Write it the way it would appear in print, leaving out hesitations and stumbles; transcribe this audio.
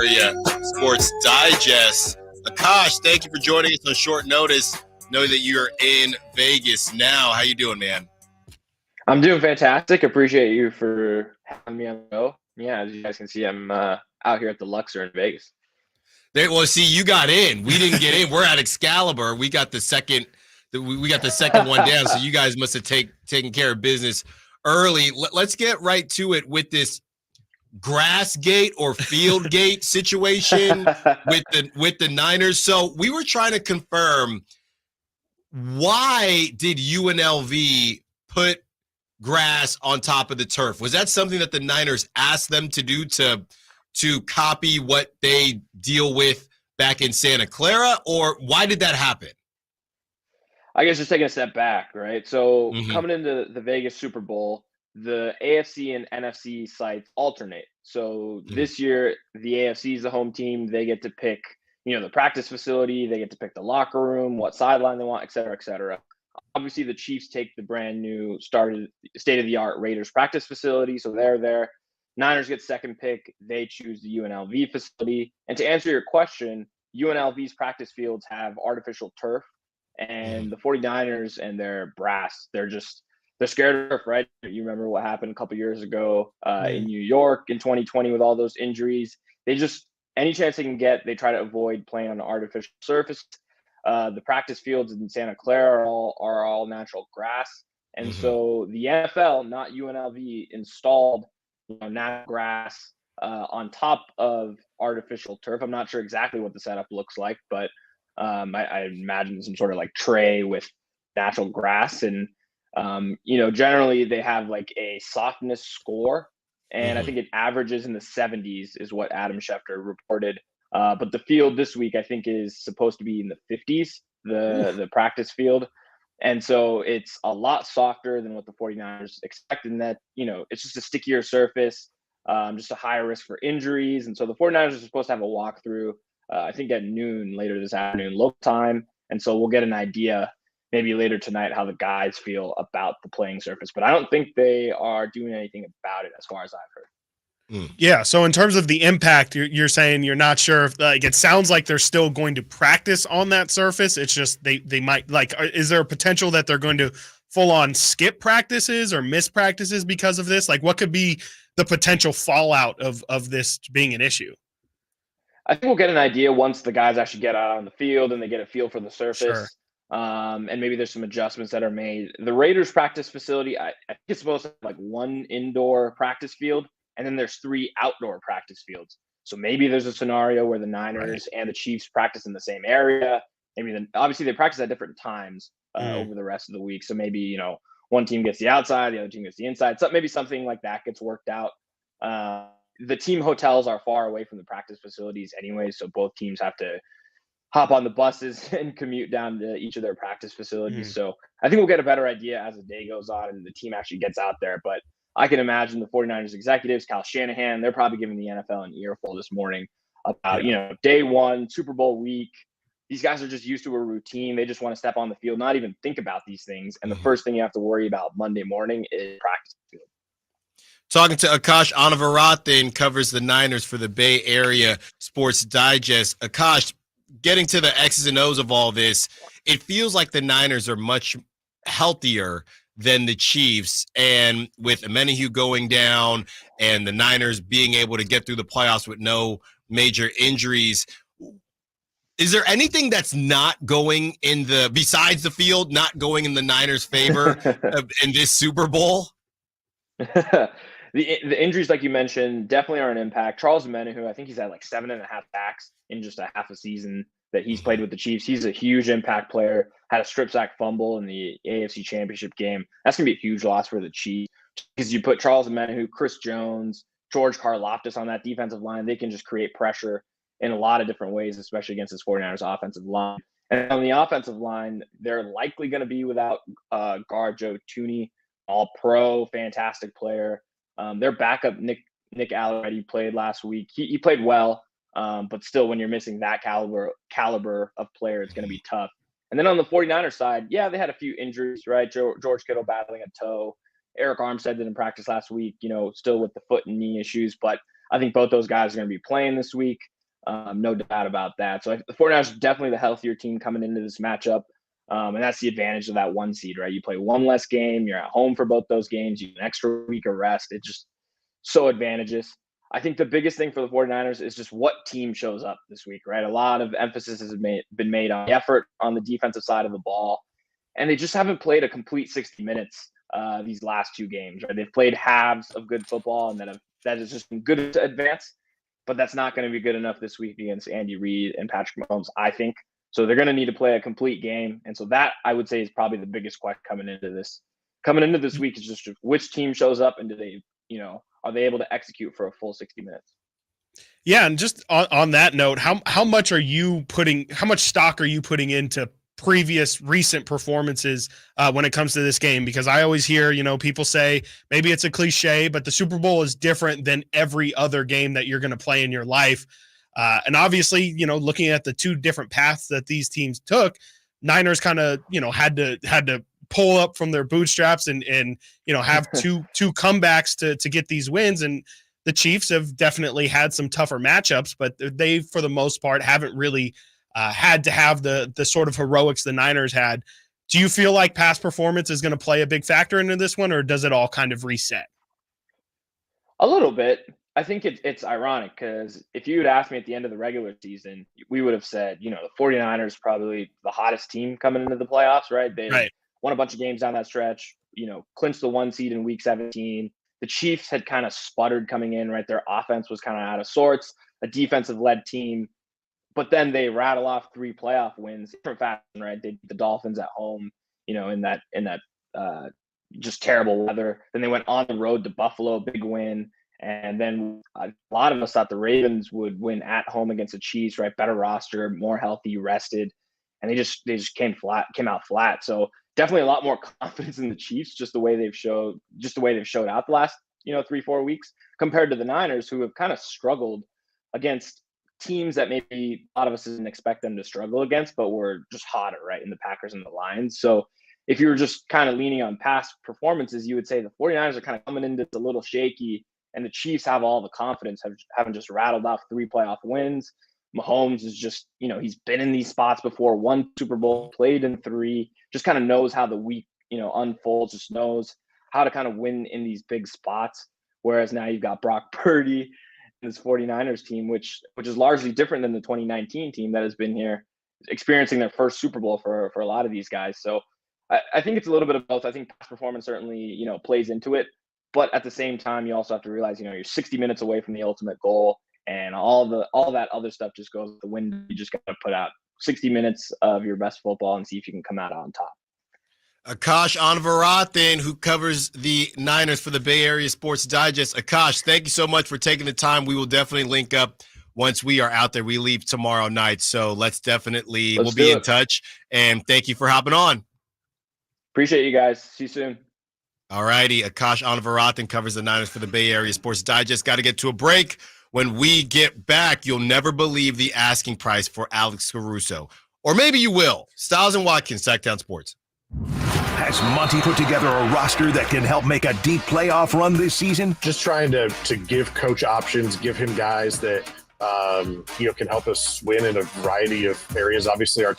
Yeah, Sports Digest. Akash, thank you for joining us on short notice. Know that you're in Vegas now. How you doing, man? I'm doing fantastic. Appreciate you for having me on the show. Yeah, as you guys can see, I'm out here at the Luxor in Vegas. Well, see, you got in. We didn't get in. We're at Excalibur. We got the second. We got the second one down. So you guys must have taken care of business early. Let's get right to it with this grass gate or field gate situation with the Niners. So we were trying to confirm, why did UNLV put grass on top of the turf? Was that something that the Niners asked them to do to copy what they deal with back in Santa Clara, or why did that happen? I guess just taking a step back, right? So Mm-hmm. coming into the Vegas Super Bowl, the AFC and NFC sites alternate. So this year, the AFC is the home team. They get to pick, the practice facility. They get to pick the locker room, what sideline they want, et cetera, et cetera. Obviously, the Chiefs take the brand new state of the art Raiders practice facility. So they're there. Niners get second pick. They choose the UNLV facility. And to answer your question, UNLV's practice fields have artificial turf, and the 49ers and their brass, they're scared of turf, right? You remember what happened a couple years ago in New York in 2020 with all those injuries. They just, any chance they can get, they try to avoid playing on an artificial surface. The practice fields in Santa Clara are all natural grass. And so the NFL, not UNLV, installed natural grass on top of artificial turf. I'm not sure exactly what the setup looks like, but I imagine some sort of like tray with natural grass. And, generally they have like a softness score. And I think it averages in the 70s is what Adam Schefter reported. But the field this week, I think, is supposed to be in the 50s, the practice field. And so it's a lot softer than what the 49ers expect, in that, it's just a stickier surface, just a higher risk for injuries. And so the 49ers are supposed to have a walkthrough, I think at noon later this afternoon, local time. And so we'll get an idea maybe later tonight how the guys feel about the playing surface. But I don't think they are doing anything about it as far as I've heard. Yeah. So in terms of the impact, you're saying you're not sure if, like, it sounds like they're still going to practice on that surface. It's just they might, like, is there a potential that they're going to full on skip practices or miss practices because of this? Like, what could be the potential fallout of this being an issue? I think we'll get an idea once the guys actually get out on the field and they get a feel for the surface. Sure. And maybe there's some adjustments that are made. The Raiders practice facility, I think it's supposed to have like one indoor practice field, and then there's 3 outdoor practice fields. So maybe there's a scenario where the Niners and the Chiefs practice in the same area. Maybe obviously they practice at different times over the rest of the week. So maybe, one team gets the outside, the other team gets the inside. So maybe something like that gets worked out. The team hotels are far away from the practice facilities anyway, so both teams have to hop on the buses and commute down to each of their practice facilities. So I think we'll get a better idea as the day goes on and the team actually gets out there. But I can imagine the 49ers executives, Kyle Shanahan, they're probably giving the NFL an earful this morning about, day one, Super Bowl week. These guys are just used to a routine. They just want to step on the field, not even think about these things. And the first thing you have to worry about Monday morning is practice field. Talking to Akash Anavarathan, covers the Niners for the Bay Area Sports Digest. Akash, getting to the X's and O's of all this, it feels like the Niners are much healthier than the Chiefs. And with Amenahue going down and the Niners being able to get through the playoffs with no major injuries, is there anything that's not going besides the field, not going in the Niners' favor in this Super Bowl? The injuries, like you mentioned, definitely are an impact. Charles Amenahue, I think he's had like 7.5 sacks in just a half a season that he's played with the Chiefs. He's a huge impact player. Had a strip sack fumble in the AFC Championship game. That's going to be a huge loss for the Chiefs, because you put Charles Amenahue, Chris Jones, George Karlaftis on that defensive line. They can just create pressure in a lot of different ways, especially against this 49ers offensive line. And on the offensive line, they're likely going to be without guard Joe Thuney, all-pro, fantastic player. Their backup, Nick Allegretti, played last week. He played well, but still, when you're missing that caliber of player, it's going to be tough. And then on the 49ers side, yeah, they had a few injuries, right? George Kittle battling a toe. Eric Armstead didn't practice last week, still with the foot and knee issues. But I think both those guys are going to be playing this week. No doubt about that. So the 49ers are definitely the healthier team coming into this matchup. And that's the advantage of that 1 seed, right? You play one less game. You're at home for both those games. You have an extra week of rest. It's just so advantageous. I think the biggest thing for the 49ers is just what team shows up this week, right? A lot of emphasis has been made on the effort on the defensive side of the ball. And they just haven't played a complete 60 minutes these last 2 games, right? They've played halves of good football, and that has just been good to advance. But that's not going to be good enough this week against Andy Reid and Patrick Mahomes, I think. So they're going to need to play a complete game. And so that, I would say, is probably the biggest question coming into this. Coming into this week is just which team shows up, and do they, are they able to execute for a full 60 minutes? Yeah, and just on that note, how much stock are you putting into previous recent performances when it comes to this game? Because I always hear, people say, maybe it's a cliche, but the Super Bowl is different than every other game that you're going to play in your life. And obviously, looking at the 2 different paths that these teams took, Niners kind of, had to pull up from their bootstraps and have two comebacks to get these wins. And the Chiefs have definitely had some tougher matchups, but they, for the most part, haven't really had to have the sort of heroics the Niners had. Do you feel like past performance is going to play a big factor into this one, or does it all kind of reset? A little bit. I think it's ironic because if you had asked me at the end of the regular season, we would have said, the 49ers probably the hottest team coming into the playoffs, right? They won a bunch of games down that stretch, clinched the 1 seed in week 17. The Chiefs had kind of sputtered coming in, right? Their offense was kind of out of sorts, a defensive-led team. But then they rattle off 3 playoff wins, different fashion, right? They beat the Dolphins at home, in that just terrible weather. Then they went on the road to Buffalo, big win. And then a lot of us thought the Ravens would win at home against the Chiefs, right? Better roster, more healthy, rested, and they just came out flat. So definitely a lot more confidence in the Chiefs, just the way they've showed out the last 3-4 weeks, compared to the Niners, who have kind of struggled against teams that maybe a lot of us didn't expect them to struggle against, but were just hotter, right? In the Packers and the Lions. So if you were just kind of leaning on past performances, you would say the 49ers are kind of coming into it a little shaky, and the Chiefs have all the confidence, having just rattled off 3 playoff wins. Mahomes is just, he's been in these spots before, won Super Bowl, played in 3, just kind of knows how the week, unfolds, just knows how to kind of win in these big spots. Whereas now you've got Brock Purdy and this 49ers team, which is largely different than the 2019 team that has been here experiencing their first Super Bowl for a lot of these guys. So I think it's a little bit of both. I think past performance certainly, plays into it. But at the same time, you also have to realize, you're 60 minutes away from the ultimate goal, and all that other stuff just goes out the window. You just got to put out 60 minutes of your best football and see if you can come out on top. Akash Anavarathan, who covers the Niners for the Bay Area Sports Digest. Akash, thank you so much for taking the time. We will definitely link up once we are out there. We leave tomorrow night, so let's we'll be in touch. And thank you for hopping on. Appreciate you guys. See you soon. All righty. Akash Anavarathan covers the Niners for the Bay Area Sports Digest. Got to get to a break. When we get back, you'll never believe the asking price for Alex Caruso. Or maybe you will. Stiles and Watkins, Sactown Sports. Has Monty put together a roster that can help make a deep playoff run this season? Just trying to give coach options, give him guys that can help us win in a variety of areas. Obviously, our